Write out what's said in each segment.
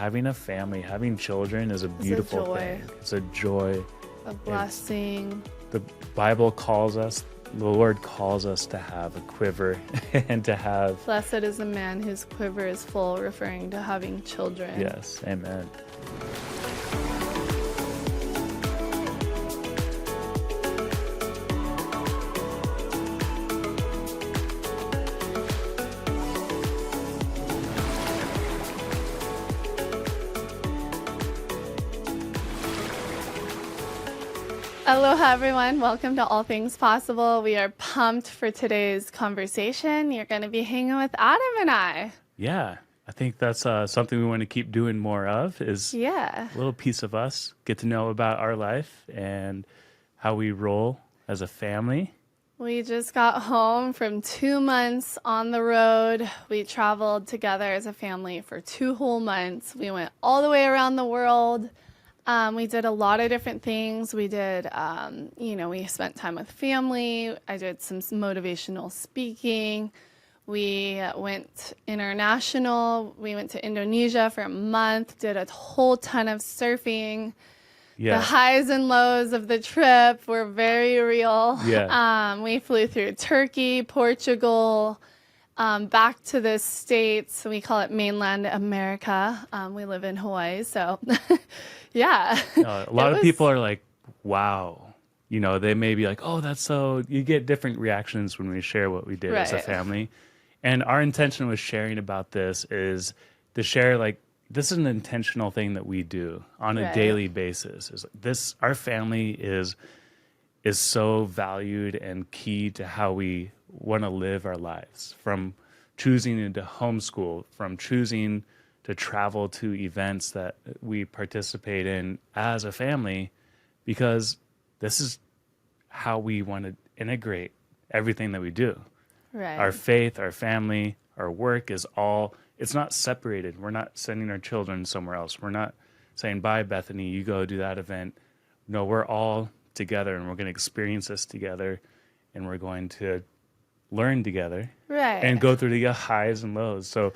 having a family, having children is a beautiful thing. It's a joy. A blessing. The Bible calls us, the Lord calls us to have a quiver and to have... Blessed is the man whose quiver is full, referring to having children. Yes, amen. Aloha, everyone. Welcome to All Things Possible. We are pumped for today's conversation. You're going to be hanging with Adam and I. Yeah, I think that's something we want to keep doing more of is a little piece of us, get to know about our life and how we roll as a family. We just got home from 2 months on the road. We traveled together as a family for 2 whole months. We went all the way around the world. We did a lot of different things. We did, we spent time with family. I did some motivational speaking. We went international. We went to Indonesia for a month, did a whole ton of surfing. Yeah. The highs and lows of the trip were very real. Yeah. We flew through Turkey, Portugal, back to the States. We call it mainland America. We live in Hawaii, so yeah. A lot of people are like, wow. You know, they may be like, oh, that's so... You get different reactions when we share what we did as a family. And our intention with sharing about this is to share, like, this is an intentional thing that we do on a daily basis. Is this, our family is so valued and key to how we want to live our lives, from choosing to homeschool, from choosing to travel to events that we participate in as a family, because this is how we want to integrate everything that we do. Right. Our faith, our family, our work is all, it's not separated. We're not sending our children somewhere else. We're not saying, bye, Bethany, you go do that event. No, we're all together, and we're going to experience this together, and we're going to learn together and go through the highs and lows. So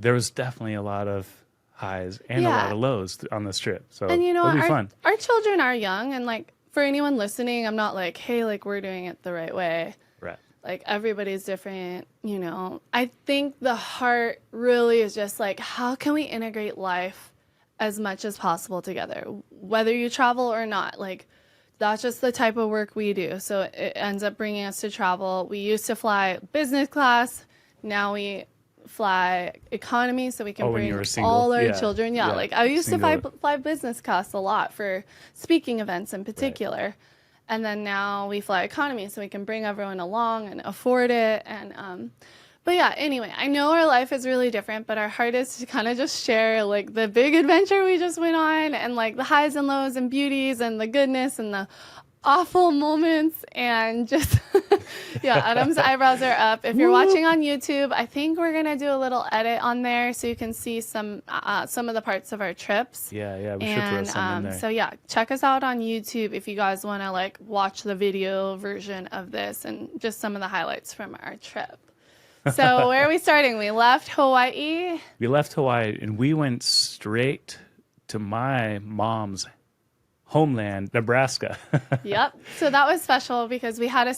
there was definitely a lot of highs and a lot of lows on this trip. So and it'll be fun. Our children are young, and like for anyone listening, I'm not like, hey, like we're doing it the right way. Right. Like everybody's different, you know. I think the heart really is just like, how can we integrate life as much as possible together, whether you travel or not? Like, that's just the type of work we do. So it ends up bringing us to travel. We used to fly business class. Now we fly economy, so we can bring all our children. Yeah, like I used to fly business class a lot for speaking events in particular. Right. And then now we fly economy, so we can bring everyone along and afford it. And but yeah, anyway, I know our life is really different, but our heart is to kind of just share like the big adventure we just went on, and like the highs and lows and beauties and the goodness and the awful moments, and just Adam's eyebrows are up. If you're watching on YouTube, I think we're gonna do a little edit on there so you can see some of the parts of our trips. We should throw some in there. So check us out on YouTube if you guys want to like watch the video version of this and just some of the highlights from our trip. So where are we starting? We left Hawaii. We left Hawaii and we went straight to my mom's homeland, Nebraska. Yep. So that was special because we were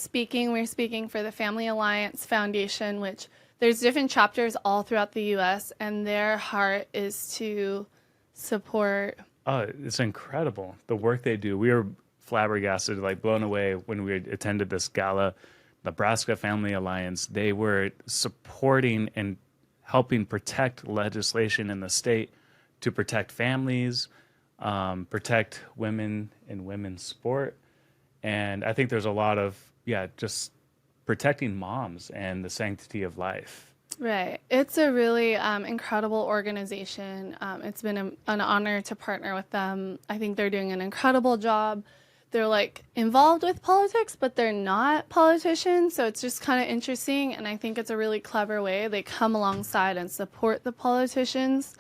speaking for the Family Alliance Foundation, which there's different chapters all throughout the U.S., and their heart is to support. Oh, it's incredible, the work they do. We were flabbergasted, like blown away when we attended this gala. Nebraska Family Alliance, they were supporting and helping protect legislation in the state to protect families, protect women in women's sport. And I think there's a lot of, just protecting moms and the sanctity of life. Right. It's a really incredible organization. It's been an honor to partner with them. I think they're doing an incredible job. They're like involved with politics, but they're not politicians. So it's just kind of interesting. And I think it's a really clever way. They come alongside and support the politicians.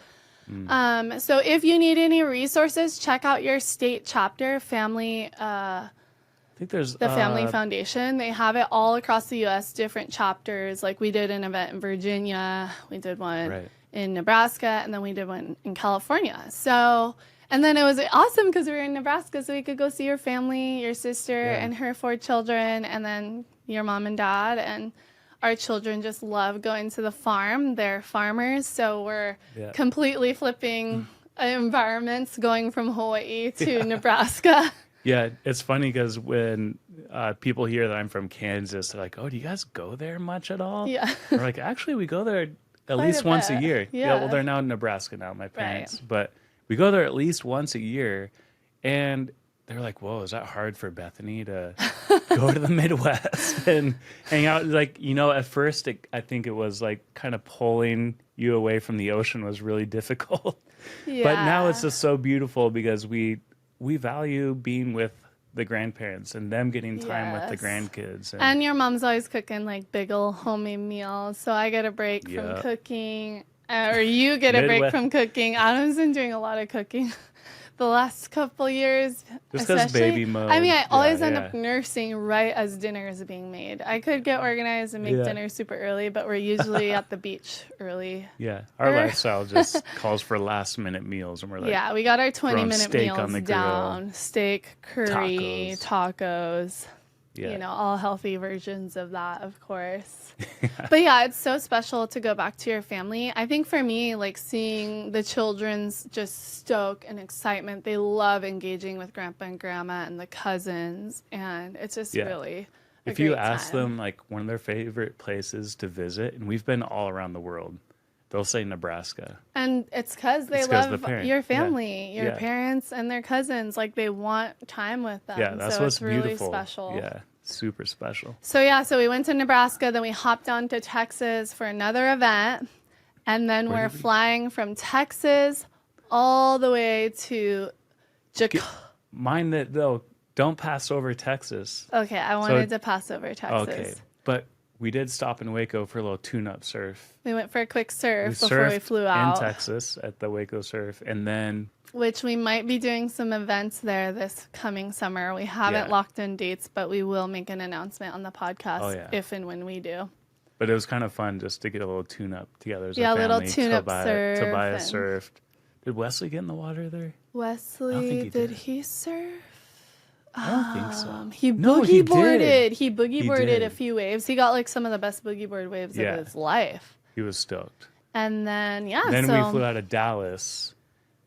So if you need any resources, check out your state chapter, Family. I think there's the Family Foundation. They have it all across the U.S., different chapters. Like we did an event in Virginia. We did one in Nebraska, and then we did one in California. So, and then it was awesome because we were in Nebraska, so we could go see your family, your sister and her 4 children, and then your mom and dad. And our children just love going to the farm. They're farmers, so we're completely flipping environments, going from Hawaii to Nebraska. Yeah, it's funny because when people hear that I'm from Kansas, they're like, "Oh, do you guys go there much at all?" Yeah. We're like, "Actually, we go there at least once a year." Yeah. Well, they're now in Nebraska now, my parents, but we go there at least once a year, and they're like, "Whoa, is that hard for Bethany to go to the Midwest and hang out?" Like, you know, at first, I think it was like kind of pulling you away from the ocean was really difficult. Yeah. But now it's just so beautiful because we value being with the grandparents and them getting time with the grandkids. And your mom's always cooking like big ol' homemade meals, so I get a break from cooking, or you get a break from cooking. Adam's been doing a lot of cooking the last couple years. Just because baby mode. I mean, I always end up nursing right as dinner is being made. I could get organized and make dinner super early, but we're usually at the beach early. Yeah, our lifestyle just calls for last minute meals, and we're like, we got our 20-minute meals down. Grill, steak, curry, tacos. You know, all healthy versions of that, of course. But yeah, it's so special to go back to your family. I think for me, like seeing the children's just stoke and excitement, they love engaging with grandpa and grandma and the cousins. And it's just really a if you great ask time. them like one of their favorite places to visit, and we've been all around the world, they'll say Nebraska. And it's because they love your family, your parents and their cousins. Like they want time with them. Yeah, that's so what's it's really beautiful. special. Yeah, super special. So we went to Nebraska, then we hopped on to Texas for another event, and then we're flying from Texas all the way to Jakarta. Mind that though, don't pass over Texas. Okay, I wanted to pass over Texas. Okay, but we did stop in Waco for a little tune-up surf. We went for a quick surf before we surfed flew out. in Texas at the Waco Surf, and then which we might be doing some events there this coming summer. We haven't locked in dates, but we will make an announcement on the podcast if and when we do. But it was kind of fun just to get a little tune-up together as a family. Little tune-up surf. Tobias surfed. Did Wesley get in the water there? Wesley, did he surf? I don't think so. He boogie boarded. He boogie boarded a few waves. He got like some of the best boogie board waves of his life. He was stoked. And then we flew out of Dallas.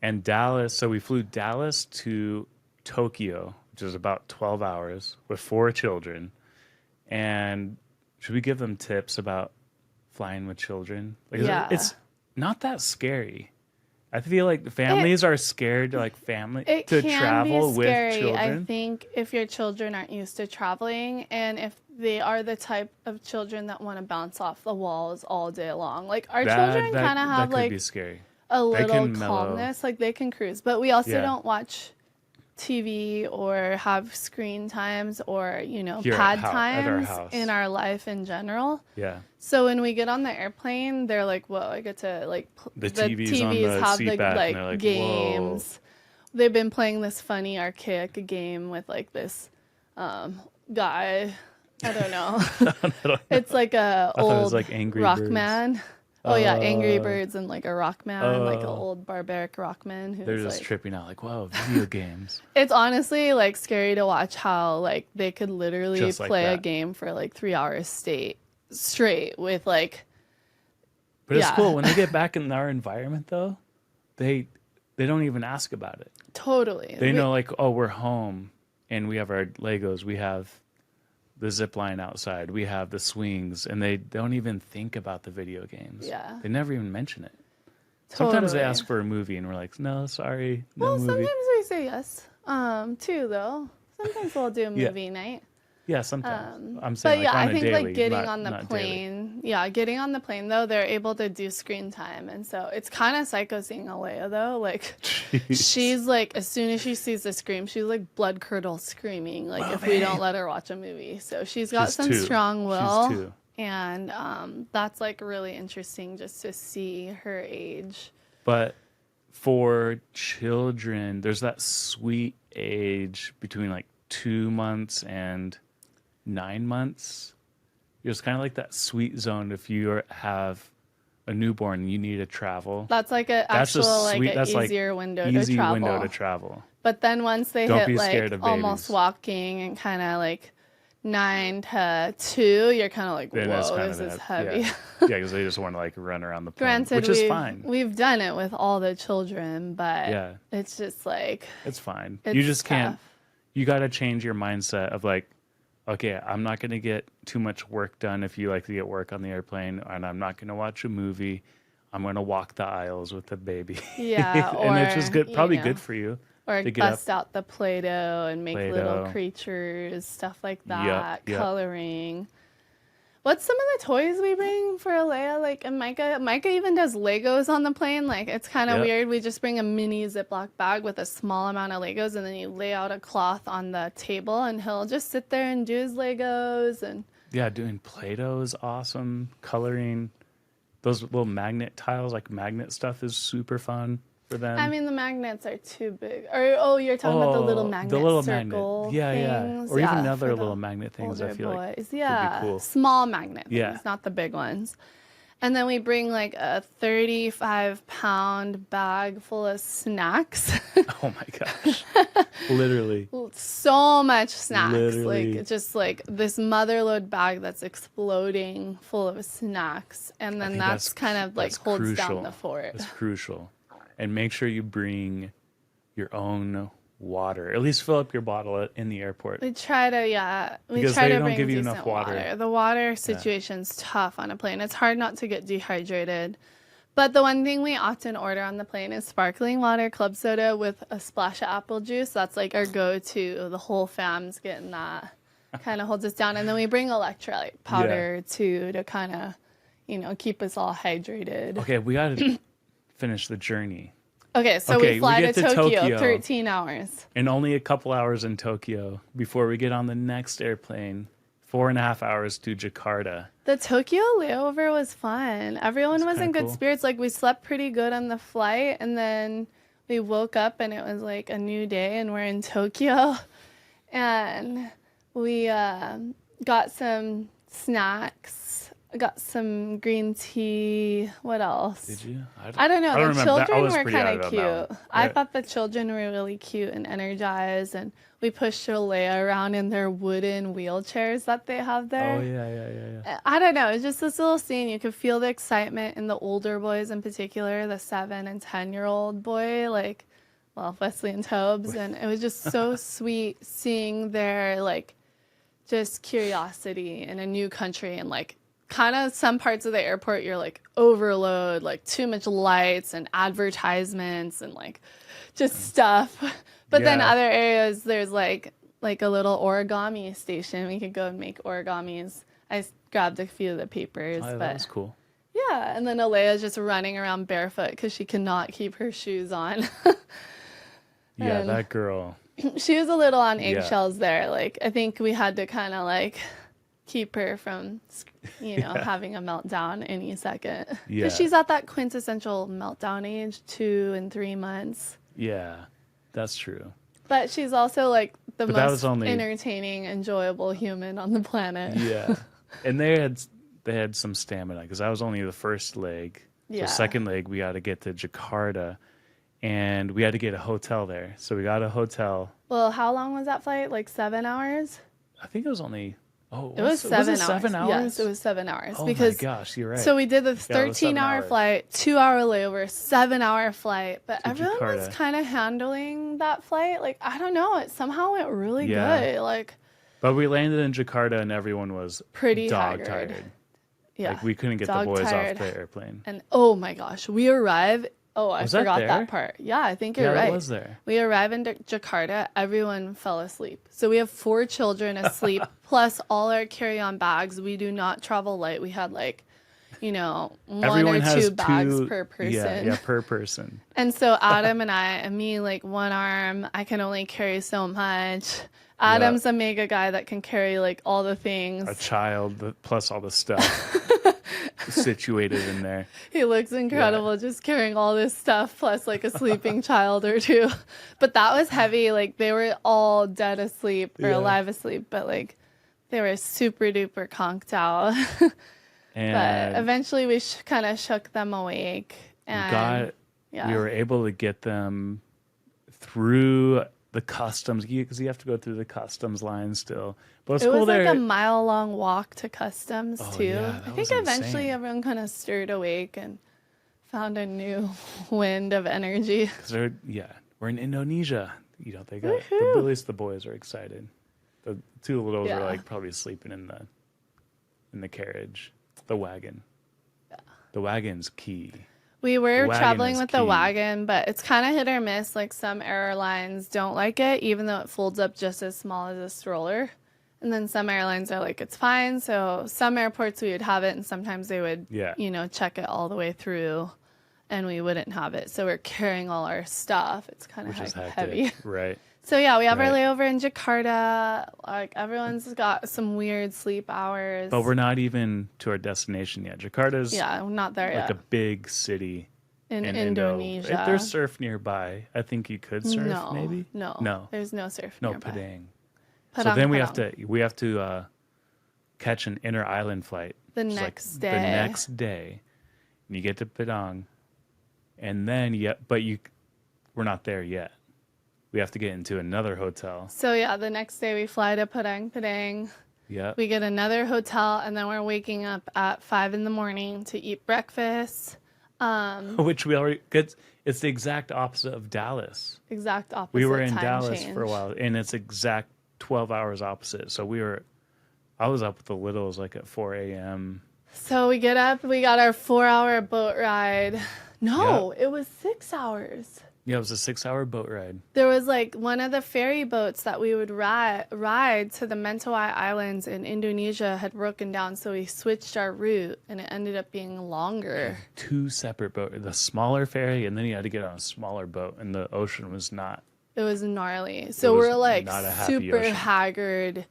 And so we flew Dallas to Tokyo, which is about 12 hours with 4 children. And should we give them tips about flying with children? Like, it's not that scary. I feel like the families are scared to travel with children. I think if your children aren't used to traveling, and if they are the type of children that want to bounce off the walls all day long, like our children kind of have like be scary. A little calmness, like they can cruise, but we also don't watch TV or have screen times or pad times in our life in general. Yeah. So when we get on the airplane, they're like, "Whoa!" I get to like the TVs have the like games. Whoa. They've been playing this funny archaic game with like this guy. I don't know. It's like a old like Angry rock Birds. Man. Oh yeah, Angry Birds and like a rock man, like an old barbaric rock man who's they're just like, tripping out, like, whoa, video games. It's honestly like scary to watch how like they could literally play a game for like 3 hours straight with like. But it's cool when they get back in our environment though. They don't even ask about it. Totally. They know like, oh, we're home and we have our Legos. We have the zip line outside. We have the swings, and they don't even think about the video games. Yeah. They never even mention it. Totally. Sometimes they ask for a movie, and we're like, no, sorry, no movie. Sometimes we say yes, too, though. Sometimes we'll do a movie night. Yeah, sometimes. I'm saying, but on I think daily, like getting on the plane. Yeah, getting on the plane though, they're able to do screen time, and so it's kind of psycho seeing Alea though. Like, she's like, as soon as she sees the scream, she's like blood curdle screaming. Like we don't let her watch a movie, so she's got some strong will, and that's like really interesting just to see her age. But for children, there's that sweet age between like 2 months and 9 months. It's kind of like that sweet zone if you have a newborn and you need to travel. That's like an actual like an easier window to travel. Window to travel. But then once they Don't hit be like scared of almost babies. walking and kind of like 9 to 2, you're kind of like, Then whoa, it's kind this of is that, heavy. Yeah, because they just want to like run around the plane, Granted, which is fine. We've done it with all the children, but Yeah. it's just like It's fine. it's You just tough. can't. You got to change your mindset of like, okay, I'm not going to get too much work done if you like to get work on the airplane, and I'm not going to watch a movie. I'm going to walk the aisles with the baby. Yeah, and it's just good, probably you know, good for you. or to get bust out the Play-Doh and make little creatures, stuff like that, Yep. coloring. What's some of the toys we bring for Alea? Like, and Micah even does Legos on the plane. Like, it's kind of weird. We just bring a mini Ziploc bag with a small amount of Legos, and then you lay out a cloth on the table, and he'll just sit there and do his Legos. And Yeah, doing Play-Doh is awesome. Coloring those little magnet tiles, like magnet stuff, is super fun for them. I mean, the magnets are too big. Or you're talking about the little magnet circle Yeah, things. Or even for other the little magnet things. I older feel like boys. would Yeah, be cool. small magnet things, Yeah. not the big ones. And then we bring like a 35-pound bag full of snacks. Oh my gosh, literally. So much snacks. Literally. Like just like this motherload bag that's exploding full of snacks. And then that's kind of like holds crucial. down the fort. That's crucial. And make sure you bring your own water. At least fill up your bottle in the airport. We try to, Because try they to don't bring give you decent enough water. The water situation's tough on a plane. It's hard not to get dehydrated. But the one thing we often order on the plane is sparkling water, club soda with a splash of apple juice. That's like our go-to. The whole fam's getting that. Kind of holds us down. And then we bring electrolyte powder too to kind of, keep us all hydrated. Okay, we got to finish the journey. Okay, so we fly get to to Tokyo, 13 hours. And only a couple hours in Tokyo before we get on the next airplane. 4.5 hours to Jakarta. The Tokyo layover was fun. Everyone was in good spirits. Like, we slept pretty good on the flight, and then we woke up and it was like a new day, and we're in Tokyo. And we got some snacks. Got some green tea. What else? Did you? I don't know. The children were kind of cute. Right? I thought the children were really cute and energized, and we pushed Leia around in their wooden wheelchairs that they have there. Oh, yeah. I don't know. It's just this little scene. You could feel the excitement in the older boys in particular, the 7 and 10-year-old boy, Wesley and Tobes. And it was just so sweet seeing their, just curiosity in a new country and, kind of some parts of the airport you're overload, too much lights and advertisements and just stuff. But then other areas there's like a little origami station. We could go and make origamis. I grabbed a few of the papers. Oh, but that was cool. Yeah, and then Alea's just running around barefoot because she cannot keep her shoes on. Yeah, that girl. She was a little on eggshells there. I think we had to kind of keep her from, having a meltdown any second. Yeah. Because she's at that quintessential meltdown age, 2 and 3 months. Yeah, that's true. But she's also the most entertaining, enjoyable human on the planet. Yeah, and they had some stamina because that was only the first leg. Yeah. So second leg, we got to get to Jakarta, and we had to get a hotel there. So we got a hotel. Well, how long was that flight? 7 hours? I think it was only. Oh, it was 7 hours. 7 hours? Yes, it was 7 hours. Oh because, my gosh, you're right. So we did the 13-hour flight, 2-hour layover, 7-hour flight. But everyone was kind of handling that flight. I don't know. It somehow went really good. But we landed in Jakarta and everyone was pretty tired. Yeah. We couldn't get the boys off the airplane. And oh my gosh, we arrive. Oh, I forgot that part. Yeah, I think you're right. It was there. We arrive in Jakarta. Everyone fell asleep. So we have 4 children asleep, plus all our carry-on bags. We do not travel light. We had 1 Everyone or 2 bags per person. Yeah, per person. And so Adam and me, one arm, I can only carry so much. Adam's a mega guy that can carry all the things. A child plus all the stuff situated in there. He looks incredible just carrying all this stuff plus a sleeping child or 2. But that was heavy. They were all dead asleep or alive asleep, but they were super duper conked out. And but eventually we kind of shook them awake. And we were able to get them through the customs, because you have to go through the customs line still. But it's it cool was there. like a mile-long walk to customs, too. Yeah, I think eventually everyone kind of stirred awake and found a new wind of energy. Because we're in Indonesia. You know, they got at least the boys are excited. The two littles are like probably sleeping in the carriage, the wagon. Yeah. The wagon's key. We were traveling with the wagon, but it's kind of hit or miss. Like some airlines don't like it, even though it folds up just as small as a stroller. And then some airlines are like, it's fine. So some airports we would have it, and sometimes they would, check it all the way through, and we wouldn't have it. So we're carrying all our stuff. It's kind of heavy. Right. So yeah, we have our layover in Jakarta. Like everyone's got some weird sleep hours. But we're not even to our destination yet. Jakarta's we're not there yet. Like a big city in Indonesia. If there's surf nearby, I think you could surf. Maybe no. There's no surf nearby. Padang. So then we have to catch an inter island flight the next day. And you get to Padang, and then we're not there yet. We have to get into another hotel. So the next day we fly to Padang. Yeah. We get another hotel, and then we're waking up at 5 a.m. to eat breakfast. Which we already get. It's the exact opposite of Dallas. Exact opposite. We were in time Dallas change. for a while, and it's exact 12 hours opposite. So I was up with the littles like at 4 a.m. So we get up. We got our 4-hour boat ride. No, it was 6 hours. Yeah, it was a 6-hour boat ride. There was like one of the ferry boats that we would ride to the Mentawai Islands in Indonesia had broken down, so we switched our route, and it ended up being longer. Two separate boats, the smaller ferry, and then you had to get on a smaller boat, and the ocean was not. It was gnarly. So we're like super haggard,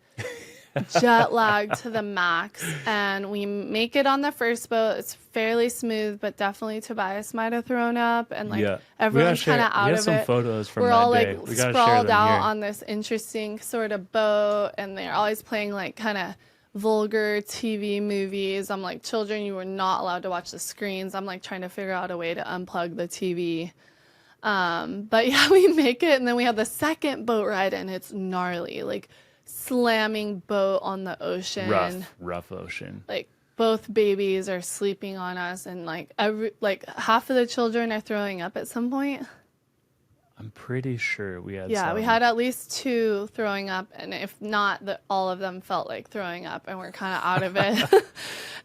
jet lagged to the max, and we make it on the first boat. It's fairly smooth, but definitely Tobias might have thrown up, and everyone's kind of out of it. We have some photos from we're that all day. Like sprawled out on this interesting sort of boat, and they're always playing like kind of vulgar TV movies. I'm like, children, you were not allowed to watch the screens. I'm like trying to figure out a way to unplug the TV. But we make it, and then we have the second boat ride, and it's gnarly, like slamming boat on the ocean. Rough ocean. Like both babies are sleeping on us, and like half of the children are throwing up at some point. I'm pretty sure we had we had at least 2 throwing up, and if not, all of them felt like throwing up, and we're kind of out of it.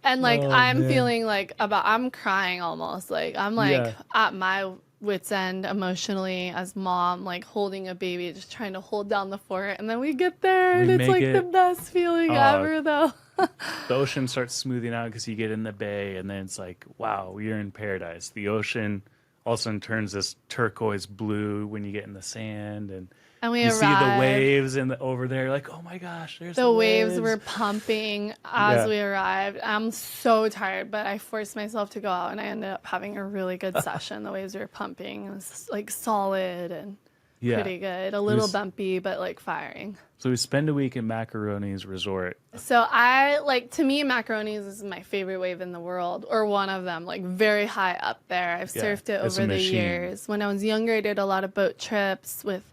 And I'm feeling like I'm crying almost. Like I'm like at my wit's end emotionally as mom, like holding a baby, just trying to hold down the fort, and then we get there, and it's like the best feeling ever, though. The ocean starts smoothing out because you get in the bay, and then it's like, wow, you're in paradise. The ocean all of a sudden turns this turquoise blue when you get in the sand, and we you see the waves over there. Like, oh my gosh, there's the waves were pumping as we arrived. I'm so tired, but I forced myself to go out, and I ended up having a really good session. The waves were pumping. It was like solid and pretty good. A little bumpy, but like firing. So we spend a week in Macaroni's resort. So to me, Macaroni's is my favorite wave in the world, or one of them, like very high up there. I've surfed it over the years. When I was younger, I did a lot of boat trips with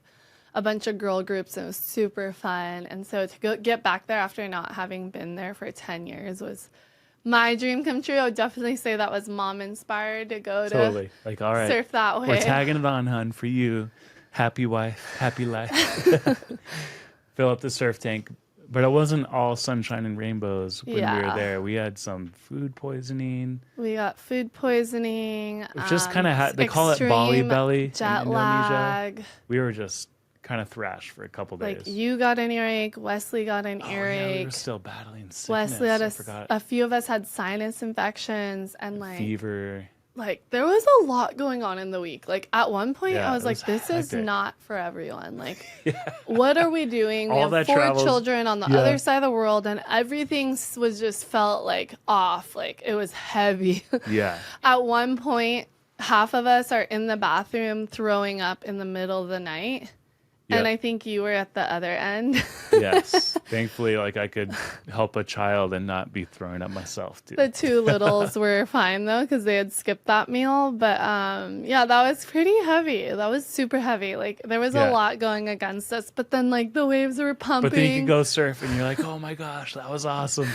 a bunch of girl groups, and it was super fun. And so to get back there after not having been there for 10 years was my dream come true. I would definitely say that was mom inspired to go to like, all right, surf that way. We're tagging it on, hun, for you. Happy wife, happy life. Fill up the surf tank. But it wasn't all sunshine and rainbows when we were there. We had some food poisoning. We got food poisoning. Just kind of they call it Bali belly jet in Indonesia. lag. We were just kind of thrashed for a couple days. Like you got an earache, Wesley got an earache. Yeah, we were still battling sickness. Wesley had a few of us had sinus infections and fever. Like there was a lot going on in the week. Like at one point I was like, this is not for everyone. Like what are we doing? We have 4 children on the other side of the world, and everything was just felt like off. Like it was heavy. Yeah. At one point, half of us are in the bathroom throwing up in the middle of the night. And I think you were at the other end. Yes. Thankfully, like I could help a child and not be throwing up myself too. The two littles were fine though, because they had skipped that meal. But yeah, that was pretty heavy. That was super heavy. Like there was a lot going against us. But then like the waves were pumping. But then you could go surf and you're like, oh my gosh, that was awesome.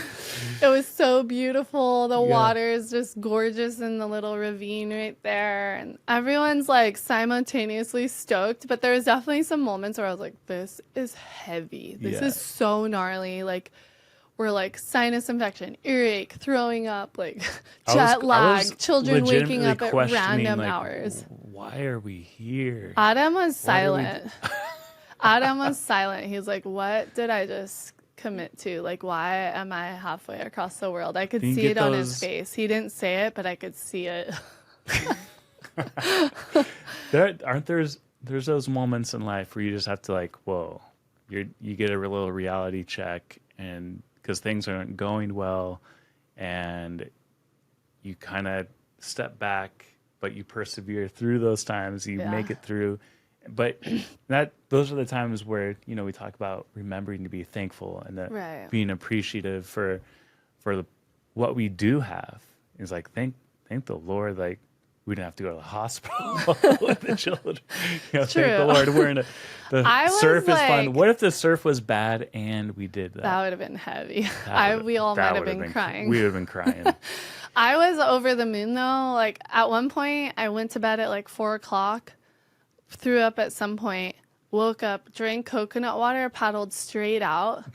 It was so beautiful. The water is just gorgeous in the little ravine right there. And everyone's like simultaneously stoked. But there was definitely some moments where I was like, this is heavy. This is so gnarly. Like we're like sinus infection, earache, throwing up, like jet lag, children waking up at random hours. Why are we here? Adam was silent. Adam was silent. He's like, what did I just commit to? Like, why am I halfway across the world? I could see it on his face. He didn't say it, but I could see it. There's those moments in life where you just have to like, whoa, you get a little reality check, and because things aren't going well, and you kind of step back, but you persevere through those times. You make it through, but those are the times where we talk about remembering to be thankful and being appreciative for what we do have. It's like thank the Lord, like. We didn't have to go to the hospital with the children. Thank the Lord. The surf is fun. What if the surf was bad and we did that? That would have been heavy. We all might have been crying. We would have been crying. I was over the moon though. Like at one point, I went to bed at like 4:00, threw up at some point, woke up, drank coconut water, paddled straight out.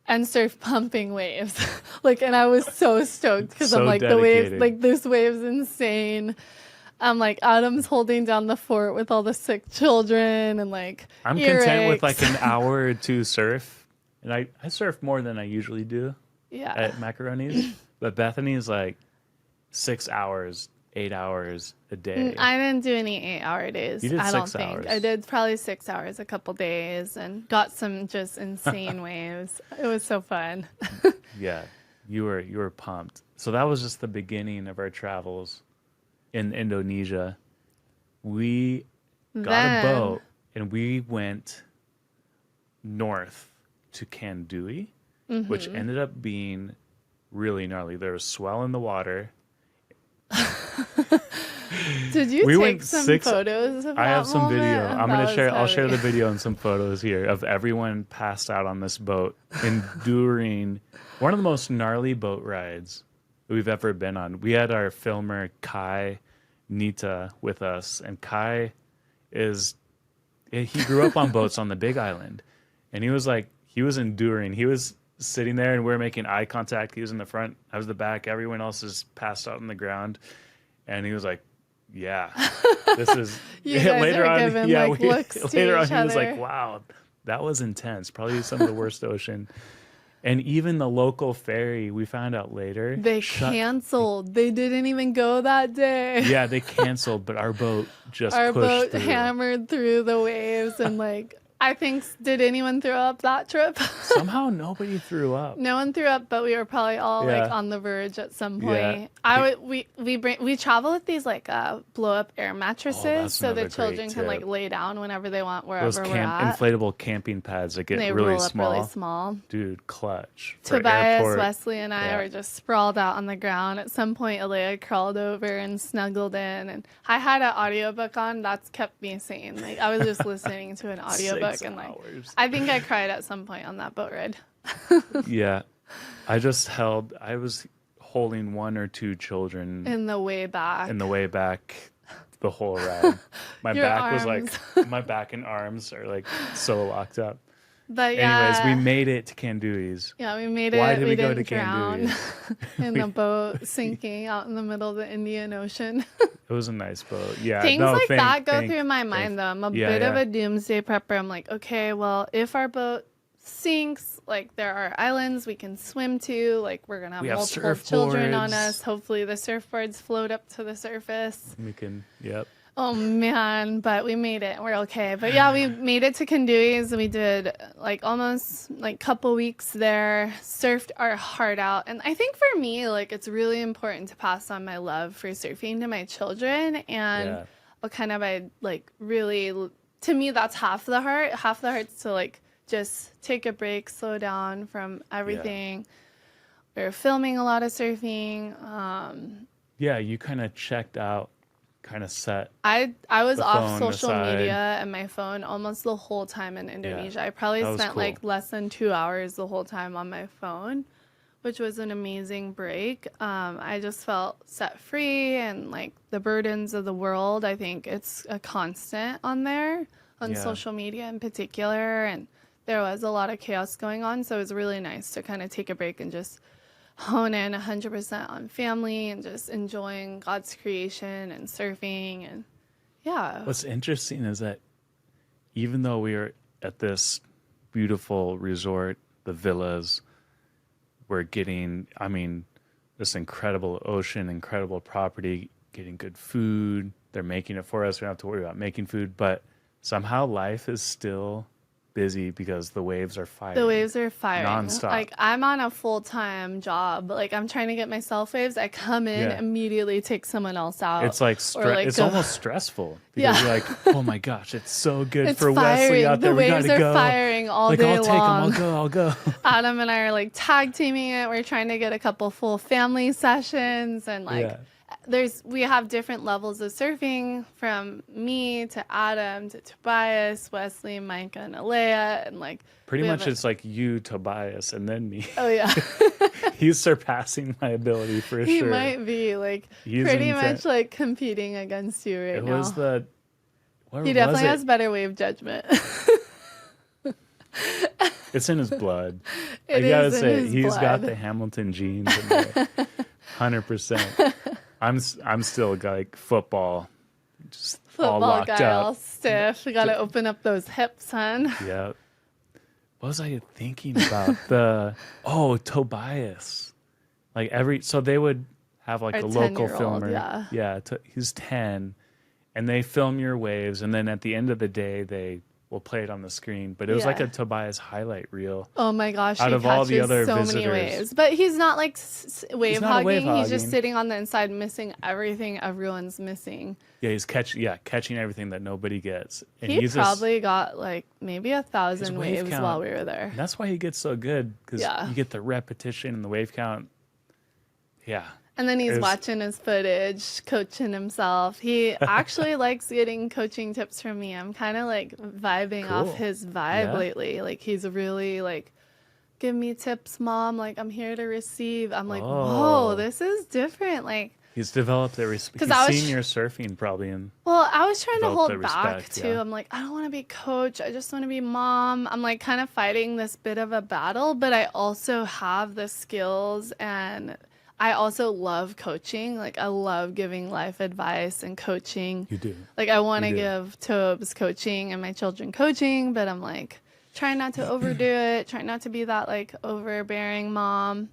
And surf pumping waves. And I was so stoked because I'm like, dedicated. The waves, like this wave's insane. I'm like, Adam's holding down the fort with all the sick children and like I'm content with like an hour or two surf. And I surf more than I usually do at Macaroni's. But Bethany is like 6 hours, 8 hours a day. I didn't do any 8-hour days. You did I don't 6 hours. think. I did probably 6 hours a couple days and got some just insane waves. It was so fun. Yeah, you were pumped. So that was just the beginning of our travels in Indonesia. We got a boat and we went north to Kandui, which ended up being really gnarly. There was swell in the water. Did you take some photos of that? I have some moment? video. I'll share the video and some photos here of everyone passed out on this boat, enduring one of the most gnarly boat rides we've ever been on. We had our filmer Kai Nita with us, and Kai he grew up on boats on the Big Island, and he was enduring. He was sitting there and we were making eye contact. He was in the front, I was the back. Everyone else is passed out on the ground. And he was like, yeah, this is later on. Later on, he was like, wow, that was intense. Probably some of the worst ocean. And even the local ferry, we found out later, they canceled. They didn't even go that day. Yeah, they canceled, but our boat pushed through. Hammered through the waves and I think, did anyone throw up that trip? Somehow nobody threw up. No one threw up, but we were probably all on the verge at some point. Yeah. We travel with these blow up air mattresses so the children can lay down whenever they want wherever we're at. Inflatable camping pads that get really small. Dude, clutch. Tobias, Wesley, and I were just sprawled out on the ground. At some point, Alea crawled over and snuggled in, and I had an audiobook on. That's kept me sane. I was just listening to an audiobook. And I think I cried at some point on that boat ride. Yeah. I was holding one or two children in the way back the whole ride. My back and arms are so locked up. But anyways, we made it to Kandui's. Yeah, we made it. Why did we go to drown in the boat sinking out in the middle of the Indian Ocean. It was a nice boat. Yeah. Things that go through my mind though. I'm a bit of a doomsday prepper. I'm like, okay, well, if our boat sinks, there are islands we can swim to, we're gonna have multiple children on us. Hopefully the surfboards float up to the surface. We can Oh man, but we made it. We're okay. But yeah, we made it to Kandui's. We did almost couple weeks there, surfed our heart out. And I think for me, it's really important to pass on my love for surfing to my children. And what kind of I really to me, that's half the heart. Half the heart's to like just take a break, slow down from everything. We were filming a lot of surfing. Yeah, you kind of checked out, kind of set. I was the off phone social aside. media and my phone almost the whole time in Indonesia. I probably that was spent cool. like less than 2 hours the whole time on my phone, which was an amazing break. I just felt set free, and like the burdens of the world, I think it's a constant on there, on social media in particular. And there was a lot of chaos going on. So it was really nice to kind of take a break and just hone in 100% on family and just enjoying God's creation and surfing. And What's interesting is that even though we are at this beautiful resort, the villas, we're getting, I mean, this incredible ocean, incredible property, getting good food. They're making it for us. We don't have to worry about making food, but somehow life is still busy because the waves are firing. The waves are firing. Nonstop. Like, I'm on a Yeah. full-time job. Like, I'm trying to get myself waves. I come in, immediately take someone else out. It's like, it's almost stressful because you're like, oh my gosh, it's so good for Wesley out there. We gotta go. The waves are firing all like, day I'll take long. them. I'll go. Adam and I are like tag teaming it. We're trying to get a couple full family sessions, and like we have different levels of surfing, from me to Adam to Tobias, Wesley, Micah, and Alea, and like Pretty much it's like you, Tobias, and then me. Oh yeah. He's surpassing my ability for He sure. might be like He's pretty much like competing against you right now. It was the. He definitely has better wave judgment. It's in his blood. It I gotta is in say, his he's blood. got the Hamilton genes. 100%. I'm still like football, just all Football locked guy, all up. stiff. We gotta open up those hips, son. Yeah. What was I thinking about? Tobias. Like so they would have like Our a local 10-year-old, filmer. Yeah. He's 10, and they film your waves, and then at the end of the day they will play it on the screen. But it was like a Tobias highlight reel. Oh my gosh! Out he of all the other so visitors. many waves, but he's not like wave not wave hogging. He's just hogging. sitting on the inside, missing everything everyone's missing. Yeah, he's catching everything that nobody gets. And He he's probably got like maybe 1,000 his wave waves count- while we were there. That's why he gets so good, because Yeah. you get the repetition and the wave count. Yeah. And then he's It was- watching his footage, coaching himself. He actually likes getting coaching tips from me. I'm kind of like vibing Cool. off his vibe Yeah. lately. Like, he's really like, give me tips, mom. Like, I'm here to receive. I'm like, whoa, this is different. Like, He's developed a respect. 'Cause He's I was seen your surfing probably in. well, I was trying to Develop hold the back respect, too. yeah. I'm like, I don't want to be coach. I just want to be mom. I'm like kind of fighting this bit of a battle, but I also have the skills, and I also love coaching. Like, I love giving life advice and coaching. You do. Like, I want to You do. give Tobes coaching and my children coaching, but I'm like trying not to overdo it, trying not to be that like overbearing mom.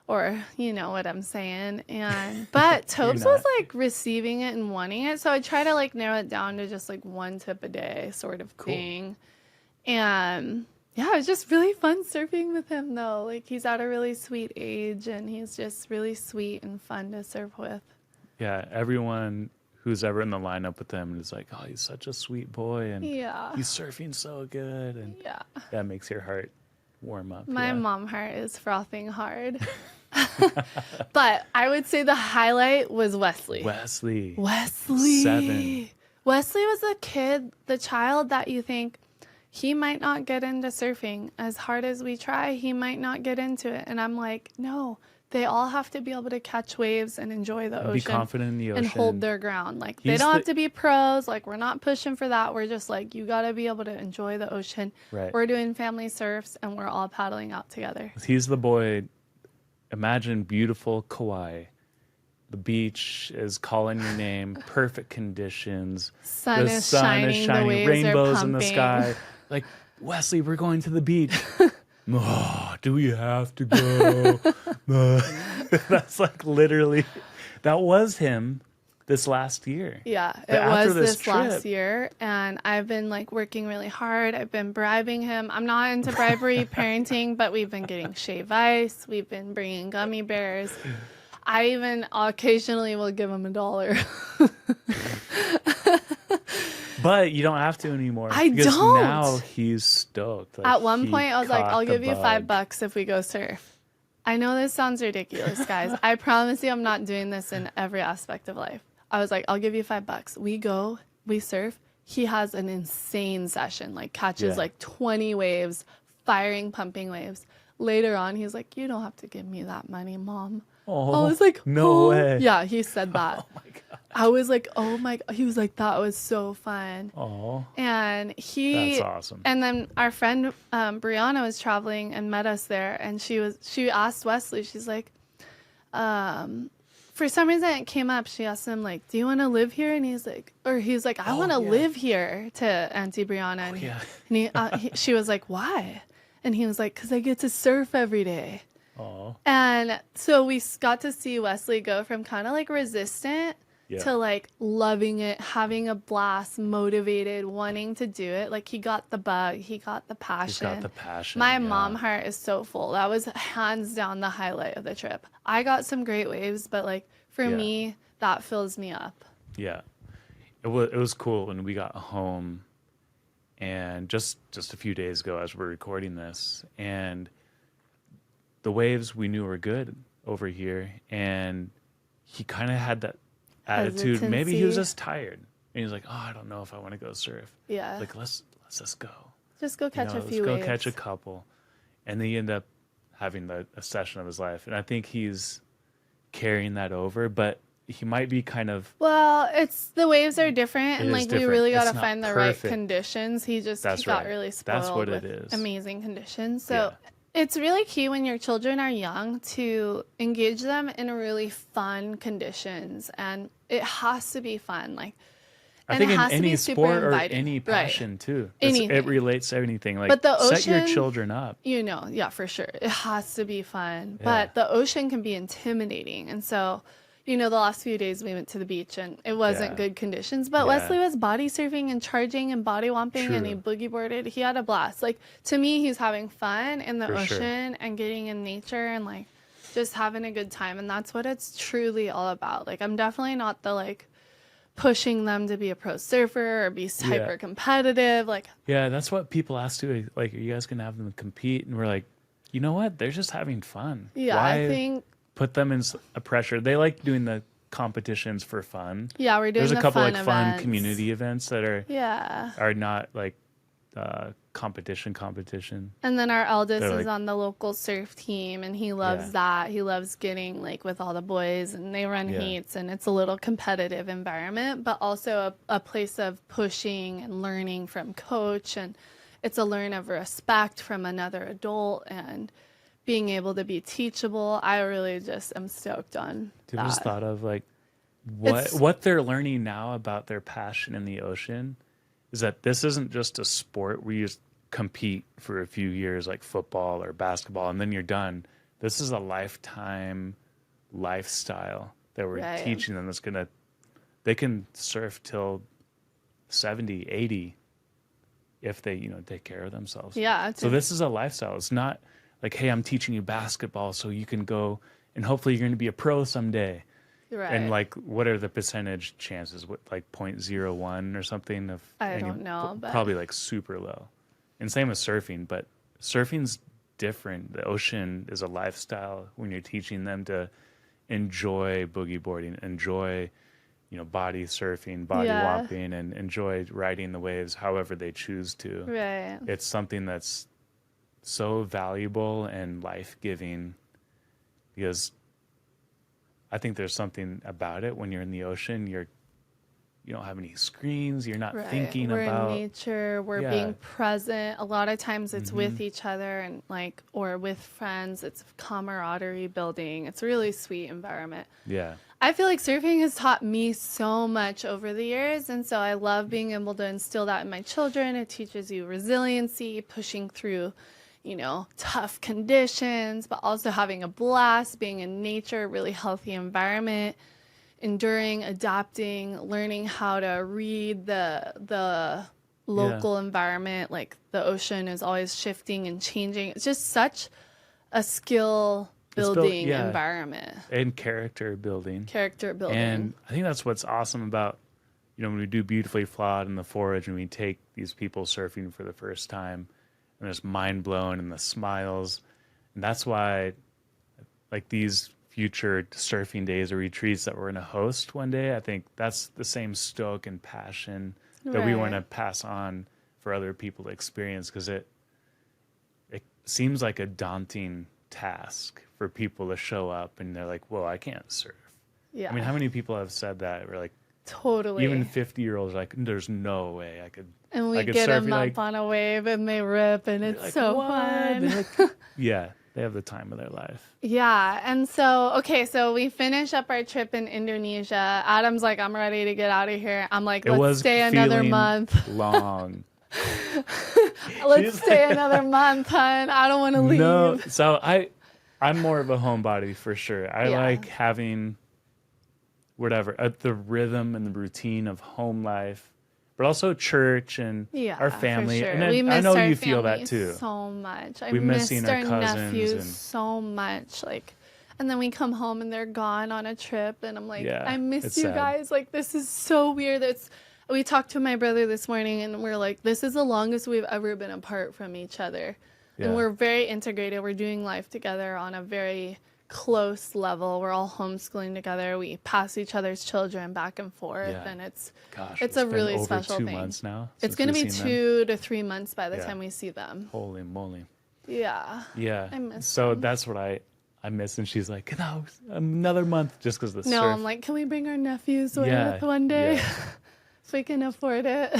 Or, you know what I'm saying. But Tobes was like receiving it and wanting it. So I try to like narrow it down to just like one tip a day sort of thing. And yeah, it was just really fun surfing with him though. Like, he's at a really sweet age, and he's just really sweet and fun to surf with. Yeah, everyone who's ever in the lineup with him is like, oh, he's such a sweet boy, and Yeah. he's surfing so good, and Yeah. that makes your heart warm up. My yeah. mom heart is frothing hard. But I would say the highlight was Wesley. Wesley. 7. 7. Wesley was the child that you think he might not get into surfing. As hard as we try, he might not get into it. And I'm like, no, they all have to be able to catch waves and enjoy the ocean. Be confident in the ocean. And hold their ground. Like, they He's don't have to be pros. Like, we're not pushing for that. We're just like, you got to be able to enjoy the ocean. Right. We're doing family surfs, and we're all paddling out together. He's the boy. Imagine beautiful Kauai. The beach is calling your name. Perfect conditions. Sun The is sun is shining. The shining. waves Rainbows are in the pumping. sky. Like, Wesley, we're going to the beach. Oh, do we have to go? That's like literally, that was him this last year. Yeah, But it after was this this last trip- year, and I've been like working really hard. I've been bribing him. I'm not into bribery parenting, but we've been getting shave ice. We've been bringing gummy bears. I even occasionally will give him $1. But you don't have to anymore. I because don't. Now he's stoked. Like, At one point, I was like, I'll give you bug. $5 if we go surf. I know this sounds ridiculous, guys. I promise you I'm not doing this in every aspect of life. I was like, I'll give you $5. We go, we surf. He has an insane session, like catches like 20 waves, firing, pumping waves. Later on, he's like, you don't have to give me that money, Mom. Oh, I was like, no way. Yeah, he said that. Oh my God. I was like, oh my God. He was like, that was so fun. Oh, And that's awesome. And then our friend Brianna was traveling and met us there, and she asked Wesley, she's like, for some reason it came up. She asked him like, do you want to live here? And he's like, I want to live here, to Auntie Brianna. And she was like, why? And he was like, because I get to surf every day. Oh. And so we got to see Wesley go from kind of like resistant to like loving it, having a blast, motivated, wanting to do it. Like he got the bug, he got the passion. He's got the passion. My mom heart is so full. That was hands down the highlight of the trip. I got some great waves, but like for me, that fills me up. Yeah. It was cool when we got home, and just a few days ago as we're recording this, and the waves we knew were good over here, and he kind of had that attitude. Hesitancy. Maybe he was just tired, and he's like, oh, I don't know if I want to go surf. Yeah. Like let's just go. Just go catch a few let's waves. go catch a couple. And then he ended up having a session of his life, and I think he's carrying that over, but he might be kind of... Well, the waves are different, and like we really got to find the right perfect. conditions. He got really spoiled. That's what with it is. Amazing conditions. So it's really key when your children are young to engage them in really fun conditions, and it has to be fun. Like, I think in any sport or any passion too. It relates to anything. Like, but the ocean, set your children up. Yeah, for sure. It has to be fun. But the ocean can be intimidating. And so, the last few days we went to the beach and it wasn't good conditions. But Wesley was body surfing and charging and body womping and he boogie boarded. He had a blast. Like, to me, he's having fun in the ocean and getting in nature and like just having a good time. And that's what it's truly all about. Like, I'm definitely not the like pushing them to be a pro surfer or be hyper competitive. Like, that's what people ask too. Like, are you guys gonna have them compete? And we're like, you know what? They're just having fun. Yeah, why I think put them in a pressure. They like doing the competitions for fun. Yeah, we're doing. There's a couple fun like events. fun community events that are not like competition. And then our eldest is on the local surf team, and he loves that. He loves getting like with all the boys, and they run heats, and it's a little competitive environment, but also a place of pushing and learning from coach, and it's a learn of respect from another adult and being able to be teachable. I really just am stoked on that. Have you just thought of like what they're learning now about their passion in the ocean is that this isn't just a sport where you just compete for a few years like football or basketball and then you're done. This is a lifetime lifestyle that we're teaching them they can surf till 70, 80 if they, take care of themselves. Yeah. So this is a lifestyle. It's not like, hey, I'm teaching you basketball so you can go and hopefully you're going to be a pro someday. Right. And like, what are the percentage chances? What, like 0.01 or something? I don't know. But probably like super low. And same with surfing, but surfing's different. The ocean is a lifestyle when you're teaching them to enjoy boogie boarding, enjoy, body surfing, body womping, and enjoy riding the waves however they choose to. Right. It's something that's so valuable and life-giving because I think there's something about it when you're in the ocean. You don't have any screens. You're not thinking about... We're in nature. We're being present. A lot of times it's with each other and or with friends. It's camaraderie building. It's a really sweet environment. Yeah. I feel like surfing has taught me so much over the years. And so I love being able to instill that in my children. It teaches you resiliency, pushing through tough conditions, but also having a blast, being in nature, really healthy environment, enduring, adapting, learning how to read the local environment. Like the ocean is always shifting and changing. It's just such a skill building environment. And character building. And I think that's what's awesome about, when we do Beautifully Flawed in the Forge and we take these people surfing for the first time and there's mind blown and the smiles. And that's why like these future surfing days or retreats that we're going to host one day, I think that's the same stoke and passion that we want to pass on for other people to experience, because it seems like a daunting task for people to show up and they're like, whoa, I can't surf. Yeah. I mean, how many people have said that? We're like, totally. even 50-year-olds are like, there's no way I could. And we I could get surf. them up on a wave and they rip and it's like, so what? fun. Like, yeah, they have the time of their life. Yeah. And so we finish up our trip in Indonesia. Adam's like, I'm ready to get out of here. I'm like, let's stay another month. Long. Let's stay another month, hun. I don't want to leave. No, so I'm more of a homebody for sure. I like having whatever, the rhythm and the routine of home life, but also church and our family. For sure. And then, we miss I know our you feel family that too. so much. We miss missed seeing our our cousins nephews and so much. Like, and then we come home and they're gone on a trip, and I'm like, I miss it's you sad. guys. Like, this is so weird. We talked to my brother this morning, and we're like, this is the longest we've ever been apart from each other. Yeah. And we're very integrated. We're doing life together on a very close level. We're all homeschooling together. We pass each other's children back and forth, and it's a really over special 2 thing. months now. It's going to be 2 to 3 months by the time we see them. Holy moly. Yeah. Yeah. I miss so them. That's what I miss. And she's like, no, another month just because the surf. No, I'm like, can we bring our nephews with one day? Yeah. So we can afford it.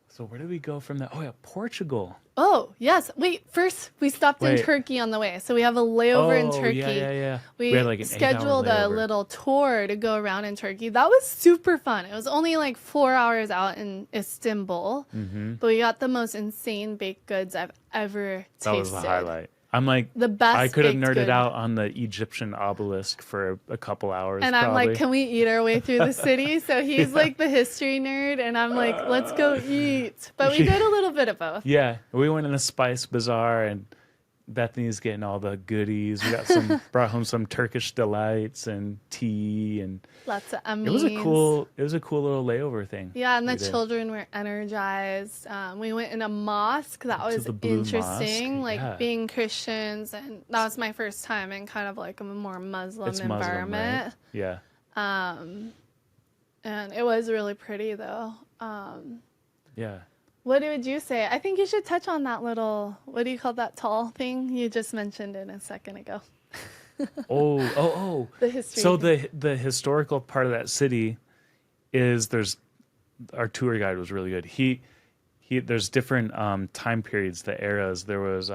So where did we go from there? Oh, yeah, Portugal. Oh, yes. Wait, first we stopped in Turkey on the way. So we have a layover in Turkey. Yeah. We had like an scheduled 8-hour a layover. little tour to go around in Turkey. That was super fun. It was only like 4 hours out in Istanbul, but we got the most insane baked goods I've ever tasted. That was the highlight. I'm like, the best. I could have baked nerded good. out on the Egyptian obelisk for a couple hours. And probably. I'm like, can we eat our way through the city? So he's like the history nerd, and I'm like, let's go eat. But we did a little bit of both. Yeah, we went in a spice bazaar, and Bethany's getting all the goodies. We got brought home some Turkish delights and tea, and lots of amines. It was a cool little layover thing. Yeah, and the children were energized. We went in a mosque. That was interesting, mosque. Being Christians, and that was my first time in kind of like a more Muslim environment. Muslim, right? Yeah. And it was really pretty though. Yeah. What would you say? I think you should touch on that little, what do you call that tall thing you just mentioned it a second ago. Oh. The history. So the historical part of that city is our tour guide was really good. There's different time periods, the eras. There was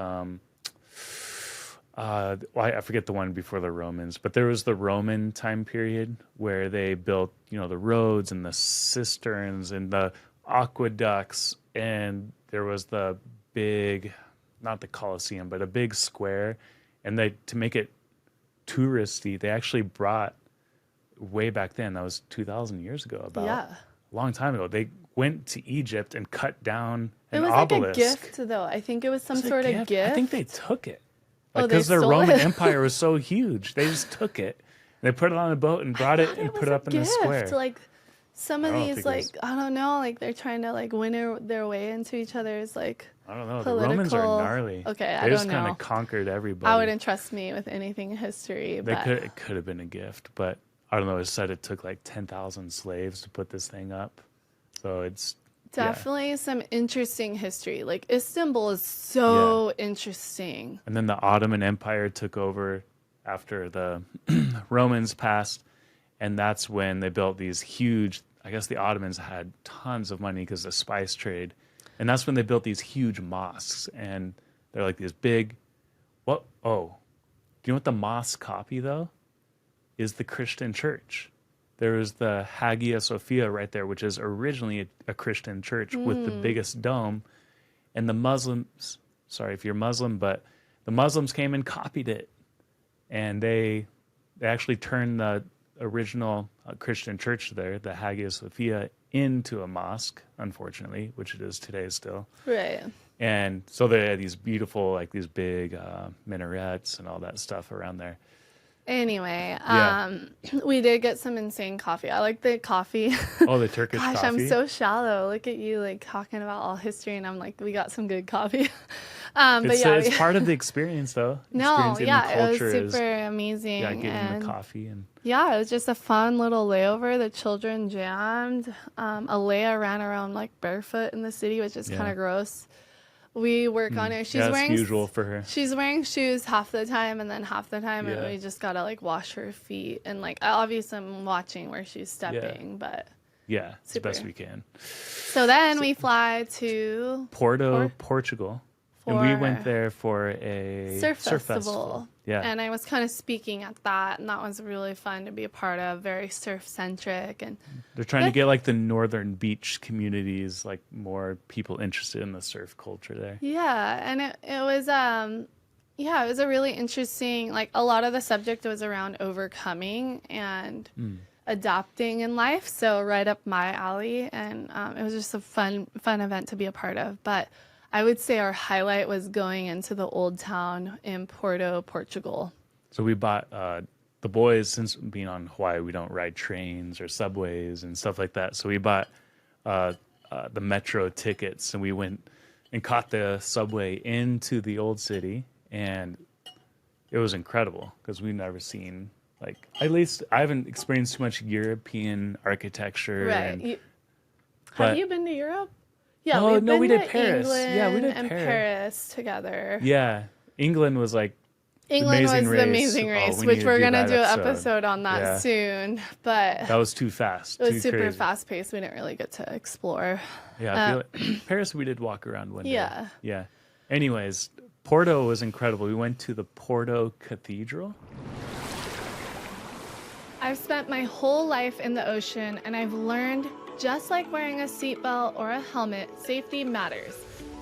I forget the one before the Romans, but there was the Roman time period where they built, the roads and the cisterns and the aqueducts, and there was the big, not the Colosseum, but a big square, and to make it touristy, they actually brought, way back then, that was 2,000 years ago, a long time ago, they went to Egypt and cut down an obelisk. Like a gift, though. I think it was some sort of gift. I think they took it. Because the Roman Empire was so huge, they just took it. They put it on a boat and brought it and put it up in the square. Like some of these, I don't know, like they're trying to like win their way into each other's like. I don't know. Political... The Romans are gnarly. Okay, I don't know. They just kind of conquered everybody. I wouldn't trust me with anything history. It could have been a gift, but I don't know. It said it took like 10,000 slaves to put this thing up, so it's. Definitely some interesting history. Like Istanbul is so interesting. And then the Ottoman Empire took over after the Romans passed, and that's when they built these huge, I guess the Ottomans had tons of money because of the spice trade, and that's when they built these huge mosques, and they're like these big, do you know what the mosque copy though? Is the Christian church. There was the Hagia Sophia right there, which is originally a Christian church with the biggest dome. And the Muslims, sorry if you're Muslim, but the Muslims came and copied it. And they actually turned the original Christian church there, the Hagia Sophia, into a mosque, unfortunately, which it is today still. Right. And so they had these beautiful, like these big minarets and all that stuff around there. Anyway, Yeah. we did get some insane coffee. I like the coffee. Oh, the Turkish Gosh, coffee. I'm so shallow. Look at you, like talking about all history, and I'm like, we got some good coffee. But It's yeah, it's part of the experience, though. no, Experiencing yeah, the it was culture is super amazing, getting and the coffee and yeah, it was just a fun little layover. The children jammed. Alea ran around like barefoot in the city, which is kind yeah. of gross. We work on it. Yeah, it's usual for her. She's wearing shoes half the time, and then half the time, Yeah. we just gotta like wash her feet. And like, obviously, I'm watching where she's stepping, but Yeah, it's the super. best we can. So then we fly to Portugal. And we went there for a surf festival. festival. Yeah. And I was kind of speaking at that, and that was really fun to be a part of. Very surf centric, and They're trying to get like the northern beach communities, like more people interested in the surf culture there. yeah, and it was yeah, it was a really interesting, like a lot of the subject was around overcoming and adapting in life. So right up my alley, and it was just a fun event to be a part of. But I would say our highlight was going into the old town in Porto, Portugal. So we bought the boys, since being on Hawaii, we don't ride trains or subways and stuff like that. So we bought the metro tickets, and we went and caught the subway into the old city, and it was incredible because we've never seen, like, at least I haven't experienced too much European architecture. Right. But have you been to Europe? Yeah, Oh, we've no, been we did to Paris. England Yeah, we did and Paris together. yeah, England was like England was Amazing the Race. Amazing Oh, Race, we which need to we're do going to that do an episode. episode on that Yeah. soon. But that was too fast. it was too super crazy. fast paced. We didn't really get to explore. Yeah, I feel like Paris we did walk around one day. Yeah. Yeah. Anyways, Porto was incredible. We went to the Porto Cathedral. I've spent my whole life in the ocean, and I've learned just like wearing a seatbelt or a helmet, safety matters.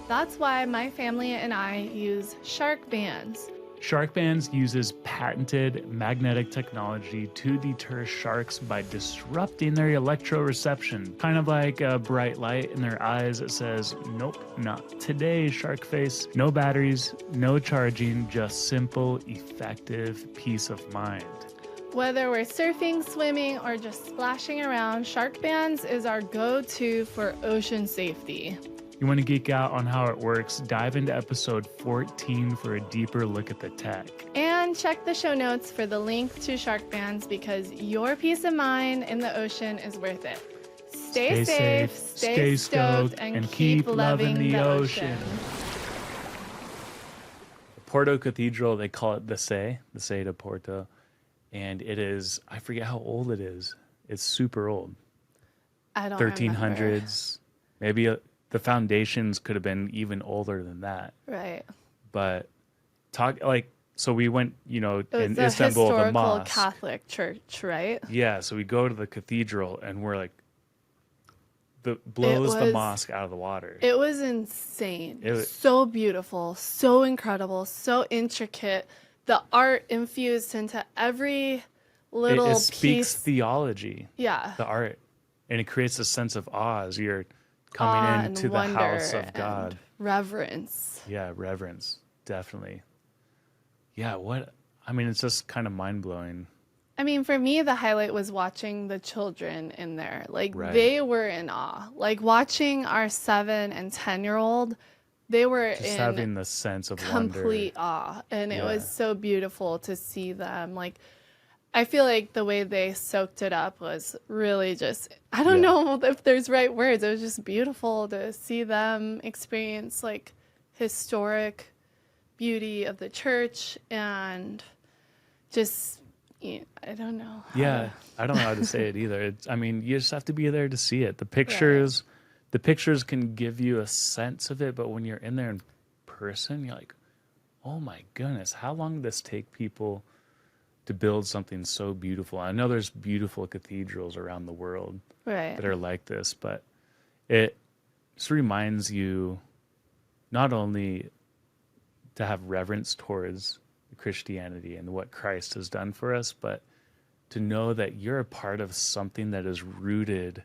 That's why my family and I use shark bands. Shark Bands uses patented magnetic technology to deter sharks by disrupting their electroreception. Kind of like a bright light in their eyes that says, nope, not today, shark face. No batteries, no charging, just simple, effective peace of mind. Whether we're surfing, swimming, or just splashing around, shark bands is our go-to for ocean safety. You want to geek out on how it works? Dive into episode 14 for a deeper look at the tech. And check the show notes for the link to shark bands, because your peace of mind in the ocean is worth it. Stay safe, stay stoked, and keep loving the ocean. Porto Cathedral, they call it the Sé de Porto. And it is, I forget how old it is. It's super old. I don't 1300s. Maybe the foundations could have been even older than that. Right. But so we went, in It's Istanbul, the mosque. Catholic church, right? Yeah, so we go to the cathedral and we're like, blows the mosque out of the water. It was insane. So beautiful, so incredible, so intricate. The art infused into every little it piece. speaks theology. Yeah. The art. And it creates a sense of awe as you're coming into the house of God. Reverence. Yeah, reverence. Definitely. Yeah, it's just kind of mind-blowing. I mean, for me, the highlight was watching the children in there. Like, Right. They were in awe. Like, watching our 7 and 10-year-old, they were Just in having the sense of complete wonder. awe. And it Yeah. was so beautiful to see them. Like, I feel like the way they soaked it up was really just, I don't know if there's right words. It was just beautiful to see them experience, like, historic beauty of the church and just, I don't know. I don't know how to say it either. You just have to be there to see it. The pictures can give you a sense of it, but when you're in there in person, you're like, oh my goodness, how long did this take people to build something so beautiful? I know there's beautiful cathedrals around the world that are like this, but it just reminds you not only to have reverence towards Christianity and what Christ has done for us, but to know that you're a part of something that is rooted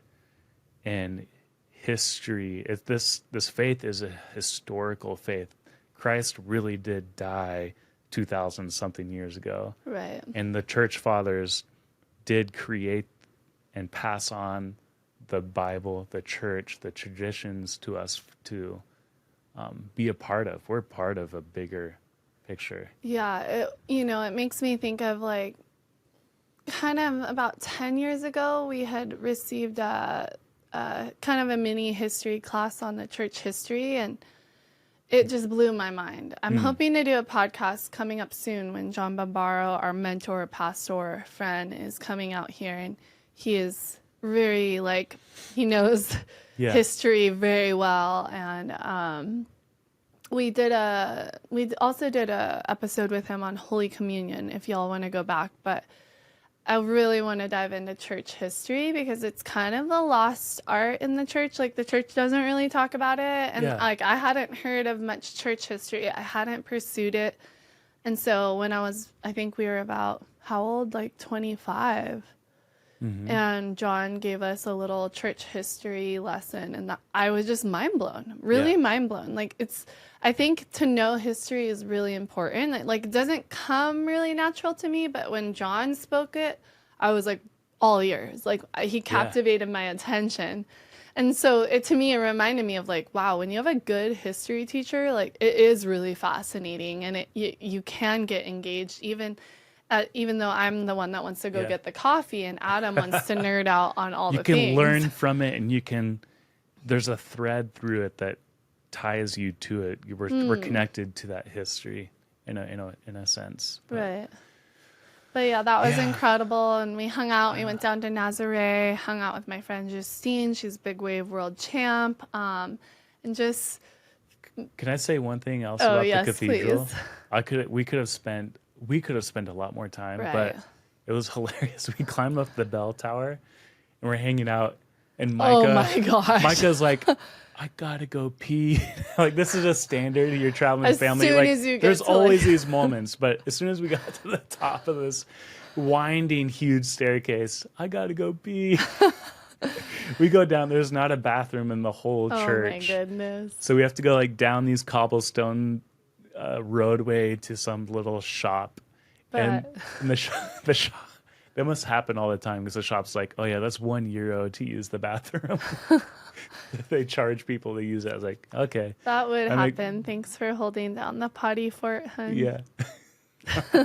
in history. This faith is a historical faith. Christ really did die 2,000 something years ago. Right. And the church fathers did create and pass on the Bible, the church, the traditions to us to be a part of. We're part of a bigger picture. Yeah, it makes me think of like kind of about 10 years ago, we had received kind of a mini history class on the church history, and it just blew my mind. I'm hoping to do a podcast coming up soon when John Bambaro, our mentor, pastor, friend, is coming out here, and he is very he knows history very well, and we also did a episode with him on Holy Communion if y'all want to go back, but I really want to dive into church history because it's kind of a lost art in the church. Like, the church doesn't really talk about it. And I hadn't heard of much church history. I hadn't pursued it. And so when I think we were about, how old? Like 25. Mm-hmm. And John gave us a little church history lesson. And I was just mind blown, really mind blown. Like, I think to know history is really important. Like, it doesn't come really natural to me, but when John spoke it, I was like all ears. Like, he captivated my attention. And so to me, it reminded me of like, wow, when you have a good history teacher, like, it is really fascinating, and you can get engaged even though I'm the one that wants to go get the coffee and Adam wants to nerd out on all the things. You can learn from it, and there's a thread through it that ties you to it. We're connected to that history in a sense. Right. But yeah, that was incredible. And we hung out. We went down to Nazaré, hung out with my friend Justine. She's big wave world champ. And just. Can I say one thing else about the cathedral? Please. We could have spent a lot more time, but it was hilarious. We climbed up the bell tower and we're hanging out, and Micah's like, I gotta go pee. Like, this is a standard. You're traveling with family. As like, soon as you get there's to always these moments, but as soon as we got to the top of this winding, huge staircase, I gotta go pee. We go down. There's not a bathroom in the whole church. Oh my goodness! So we have to go like down these cobblestone roadway to some little shop, and the shop. That must happen all the time because the shop's like, oh yeah, that's €1 to use the bathroom. They charge people to use it. I was like, okay. That would happen. Thanks for holding down the potty fort, hun. Yeah. I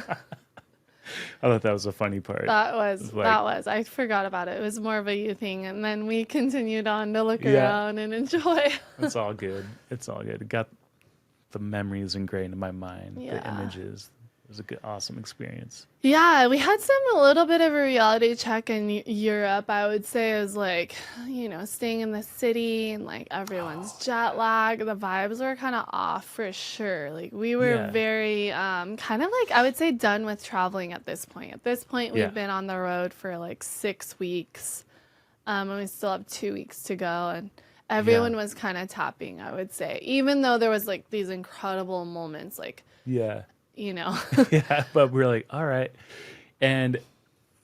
thought that was a funny part. That was. I forgot about it. It was more of a you thing. And then we continued on to look around and enjoy. It's all good. It's all good. It got the memories ingrained in my mind, the images. It was a good, awesome experience. Yeah, we had a little bit of a reality check in Europe. I would say it was like, staying in the city and like everyone's jet lag. The vibes were kind of off for sure. Like, we were very kind of like, I would say, done with traveling at this point. At this point, we've been on the road for like 6 weeks, and we still have 2 weeks to go. And everyone was kind of tapping, I would say, even though there was like these incredible moments, like but we're like, all right. And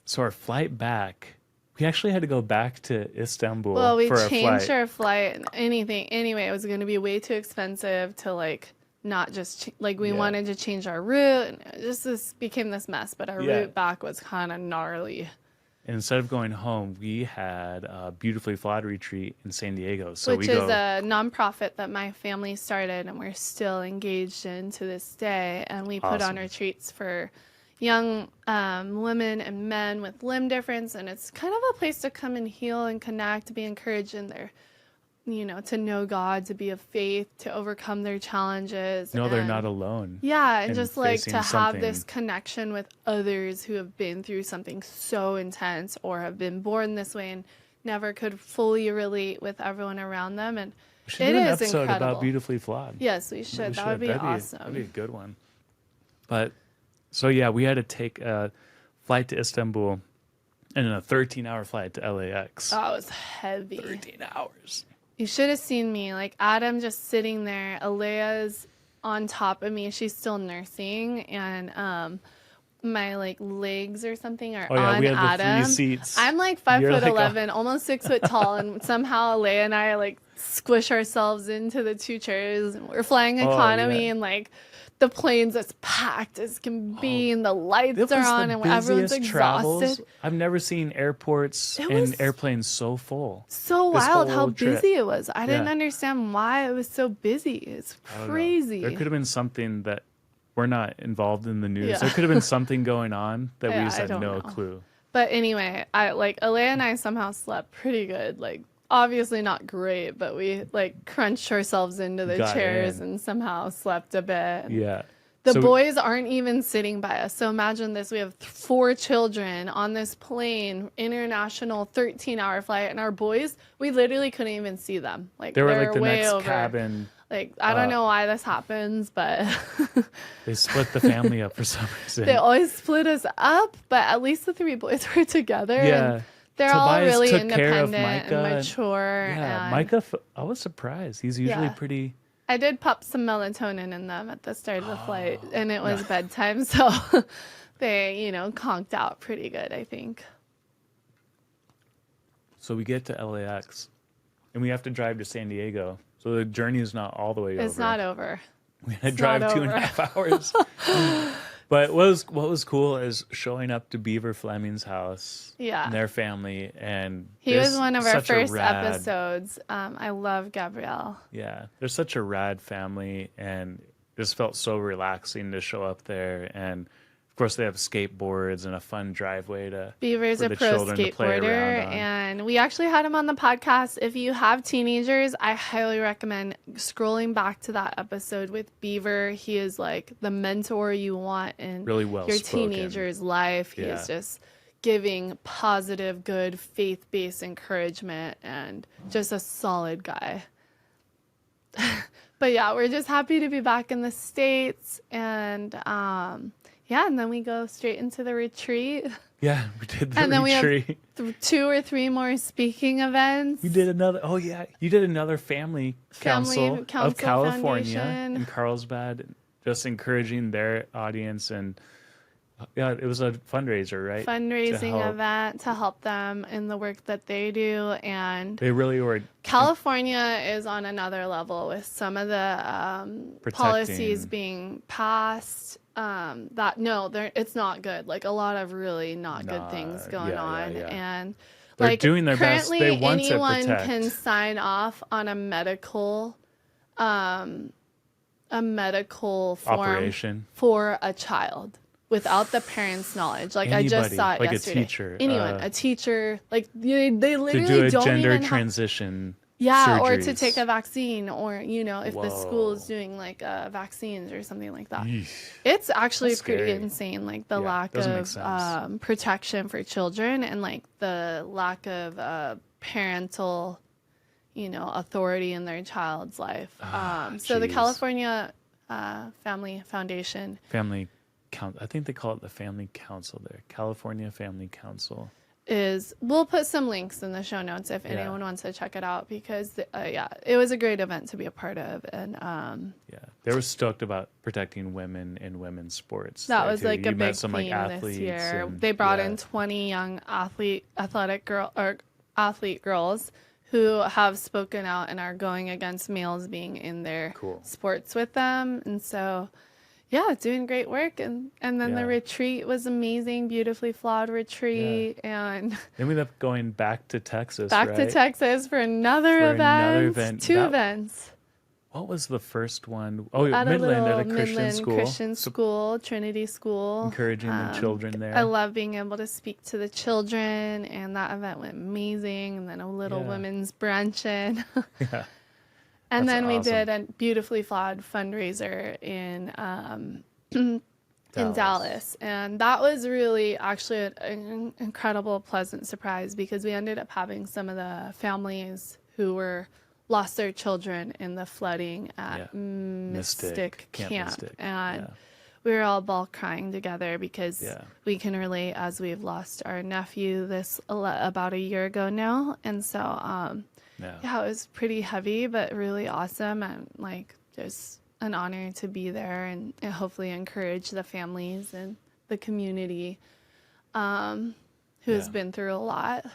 so our flight back, we actually had to go back to Istanbul. Well, we changed our flight and anything. Anyway, it was going to be way too expensive to like not just we wanted to change our route, and this became this mess. But our route back was kind of gnarly. And instead of going home, we had a Beautifully Flawed retreat in San Diego. Which is a nonprofit that my family started, and we're still engaged in to this day. And we put on retreats for young women and men with limb difference. And it's kind of a place to come and heal and connect, to be encouraged in their, to know God, to be of faith, to overcome their challenges. No, they're not alone. Yeah, and just like to have this connection with others who have been through something so intense or have been born this way and never could fully relate with everyone around them. And we should do an episode about Beautifully Flawed. Yes, we should. That would be awesome. That'd be a good one. But so we had to take a flight to Istanbul and then a 13-hour flight to LAX. That was heavy. 13 hours. You should have seen me. Like, Adam just sitting there. Alea's on top of me. She's still nursing. And my, like, legs or something are on we had Adam. The 3 seats. I'm, like, 5'11", almost 6 foot tall. And somehow Alea and I, like, squish ourselves into the 2 chairs. We're flying economy. And, like, the plane's as packed as can be, and the lights are on, and everyone's exhausted. I've never seen airports and airplanes so full. So wild how busy it was. I didn't understand why it was so busy. It's crazy. There could have been something that we're not involved in the news. There could have been something going on that we just had no clue. But anyway, Alea and I somehow slept pretty good. Like, obviously not great, but we like crunched ourselves into the chairs and somehow slept a bit. Yeah. The boys aren't even sitting by us. So imagine this. We have 4 children on this plane, international 13-hour flight. And our boys, we literally couldn't even see them. Like, they were like the way next over. cabin. Like, I don't know why this happens, but they split the family up for some reason. They always split us up, but at least the 3 boys were together. Yeah. And they're all really independent and mature. Yeah, Micah, I was surprised. He's usually pretty... I did pop some melatonin in them at the start of the flight, and it was bedtime, so they, conked out pretty good, I think. So we get to LAX, and we have to drive to San Diego. So the journey is not all the way over. It's not over. We had to drive 2.5 hours. But what was cool is showing up to Beaver Fleming's house and their family. And he was one of our first episodes. I love Gabrielle. Yeah. They're such a rad family, and it just felt so relaxing to show up there. And of course, they have skateboards and a fun driveway Beaver's a pro skateboarder, and we actually had him on the podcast. If you have teenagers, I highly recommend scrolling back to that episode with Beaver. He is like the mentor you want in really your teenager's life. He is just giving positive, good, faith-based encouragement, and just a solid guy. But yeah, we're just happy to be back in the States, and and then we go straight into the retreat. Yeah, we did the retreat. And then we have 2 or 3 more speaking events. You did another family council of California in Carlsbad, just encouraging their audience. And it was a fundraiser, right? Fundraising event to help them in the work that they do. And they really were. California is on another level with some of the policies being passed. It's not good. Like, a lot of really not good things going on. And they're doing their best. They want to anyone protect. can sign off on a medical form operation for a child without the parents' knowledge. Like, anybody, I just saw it yesterday. A teacher. Anyone, a teacher. Like, they literally to do a don't gender even transition. Yeah, surgeries. Or to take a vaccine, or, if the school is doing like vaccines or something like that. Yeesh. It's actually pretty insane, like the lack of protection for children, and like the lack of parental, authority in their child's life. So the California Family Foundation. I think they call it the Family Council there. California Family Council. We'll put some links in the show notes if anyone wants to check it out, because it was a great event to be a part of, and they were stoked about protecting women in women's sports. That was like a big theme this year. They brought in 20 young athlete girls who have spoken out and are going against males being in their sports with them, and so. Yeah, doing great work, and then the retreat was amazing, beautifully flawed retreat, and then we ended up going back to Texas. To Texas for another event. 2 events. What was the first one? Oh, at Midland at a Christian school, Trinity School, encouraging the children there. I love being able to speak to the children, and that event went amazing. And then a little women's brunch in. And then we did a beautifully flawed fundraiser in Dallas. And that was really actually an incredible, pleasant surprise, because we ended up having some of the families who lost their children in the flooding at Mystic Camp. And we were all ball crying together, because we can relate, as we've lost our nephew about a year ago now. And so... it was pretty heavy, but really awesome, and like just an honor to be there and hopefully encourage the families and the community who has been through a lot.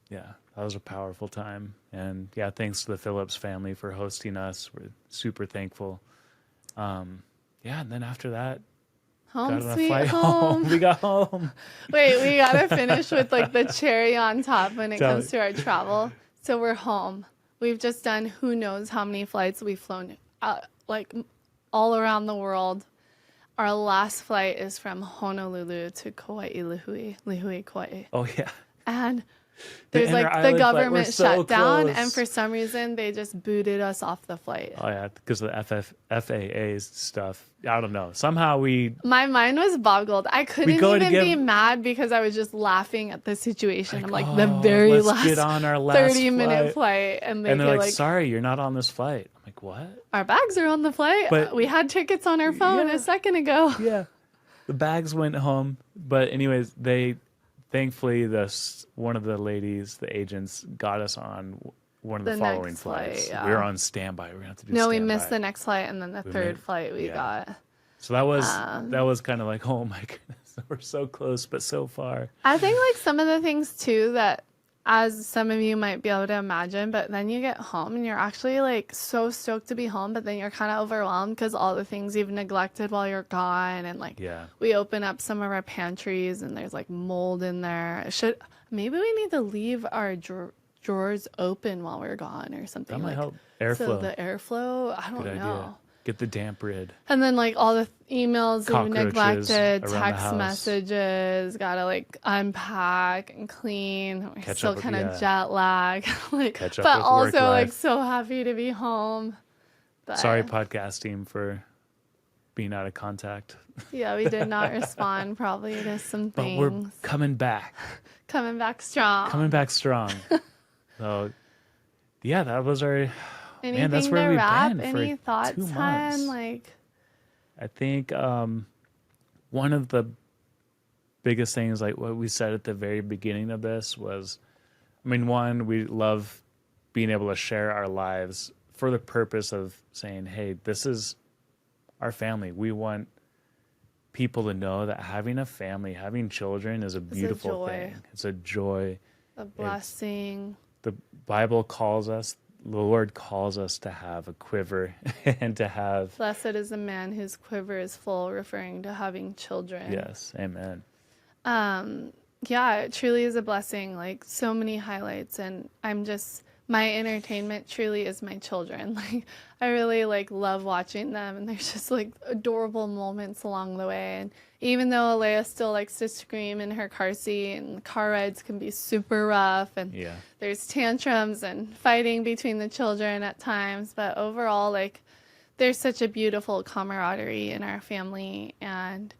Yeah, that was a powerful time, and thanks to the Phillips family for hosting us. We're super thankful. yeah, and then after that, Home got on a sweet flight home. We got home. Wait, we gotta finish with like the cherry on top when it Tell comes me. to our travel. So we're home. We've just done who knows how many flights. We've flown like all around the world. Our last flight is from Honolulu to Kauai, Lihue, Kauai. Oh yeah. And there's like the inter-island flight, we're government so shut down, close. and for some reason they just booted us off the flight. Oh yeah, because of the FAA stuff. I don't know. Somehow we My mind was boggled. I couldn't go to even give- be mad because I was just laughing at the situation. like, I'm like, oh, the very let's last get on our last 30-minute flight. And they're they're like, sorry, you're not on this flight. I'm like, what? our bags are on the flight. But- We had tickets on our phone Yeah. a second ago. Yeah, the bags went home. But anyways, thankfully one of the ladies, the agents, got us on one of the The following next flight, flights. yeah. We were on standby. We're gonna have to do No, standby. we missed the next flight, and then the third flight we yeah. got. So that was kind of like, oh my goodness, we're so close but so far. I think like some of the things too that, as some of you might be able to imagine, but then you get home and you're actually like so stoked to be home, but then you're kind of overwhelmed because all the things you've neglected while you're gone, and like Yeah. we open up some of our pantries and there's like mold in there. Maybe we need to leave our drawers open while we're gone or something. That might like, help airflow. So the airflow, I don't Good know. idea. Get the damp rid. And then like all the emails you've Cockroaches neglected, around the text house. messages, gotta like unpack and clean. We're Catch still up with- kind of yeah. jet lag, like, Catch up but with also work like life. so happy to be home. But, Sorry, podcast team, for being out of contact. yeah, we did not respond probably to some But things. we're coming back. Coming back strong. Coming back strong. So, yeah, that was our... Anything Man, that's to where we've wrap? been for Any thoughts, 2 months. hun? Like, I think one of the biggest things, like what we said at the very beginning of this, was, I mean, one, we love being able to share our lives for the purpose of saying, hey, this is our family. We want people to know that having a family, having children is a beautiful joy. thing. It's a joy. a blessing. The Bible calls us, the Lord calls us to have a quiver and to have, Blessed is the man whose quiver is full, referring to having children. yes, amen. Yeah, it truly is a blessing. Like so many highlights, and my entertainment truly is my children. Like I really like love watching them, and there's just like adorable moments along the way. And even though Alea still likes to scream in her car seat, and car rides can be super rough, and Yeah. there's tantrums and fighting between the children at times, but overall, like there's such a beautiful camaraderie in our family, and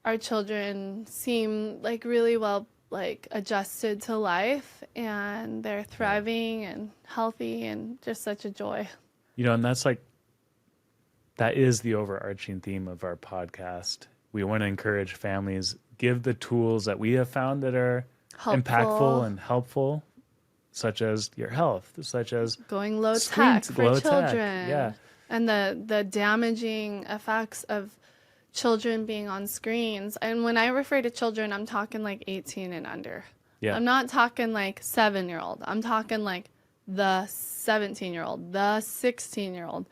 our children seem like really well like adjusted to life, and they're thriving and healthy and just such a joy. You know, and that is the overarching theme of our podcast. We want to encourage families, give the tools that we have found that are impactful and helpful, such as your health, such as Going low Screen- tech for low tech, children. yeah. And the damaging effects of children being on screens. And when I refer to children, I'm talking like 18 and under. Yeah. I'm not talking like 7-year-old. I'm talking like the 17-year-old, the 16-year-old,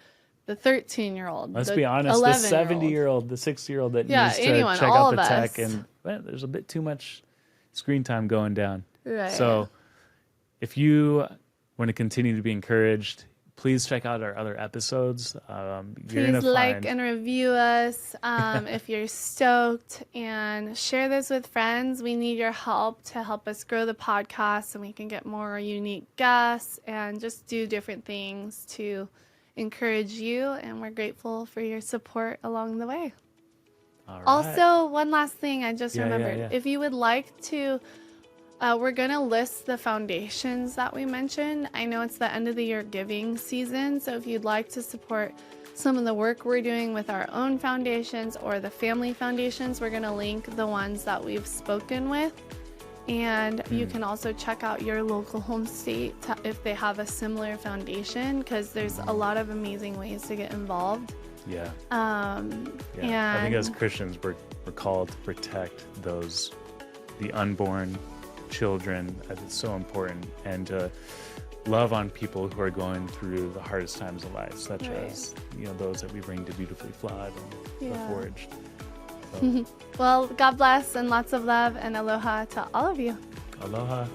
the 13-year-old. Let's the be honest, the 11-year-old. 70-year-old, the 60-year-old that Yeah, needs to anyone, check all out the of tech, us. and there's a bit too much screen time going down. Right. So if you want to continue to be encouraged, please check out our other episodes. You're Please gonna like find, and review us if you're stoked, and share this with friends. We need your help to help us grow the podcast, and we can get more unique guests and just do different things to encourage you. And we're grateful for your support along the way. all right. Also, one last thing I just Yeah, remembered. yeah. If you would like to, we're going to list the foundations that we mentioned. I know it's the end of the year giving season, so if you'd like to support some of the work we're doing with our own foundations or the family foundations, we're going to link the ones that we've spoken with. And you can also check out your local home state if they have a similar foundation, because there's a lot of amazing ways to get involved. Yeah. Yeah. I think as Christians, we're called to protect the unborn children. It's so important, and to love on people who are going through the hardest times of life, such Right. as, those that we bring to Beautifully Flawed and The Yeah. Forged. So, Well, God bless and lots of love and aloha to all of you. aloha.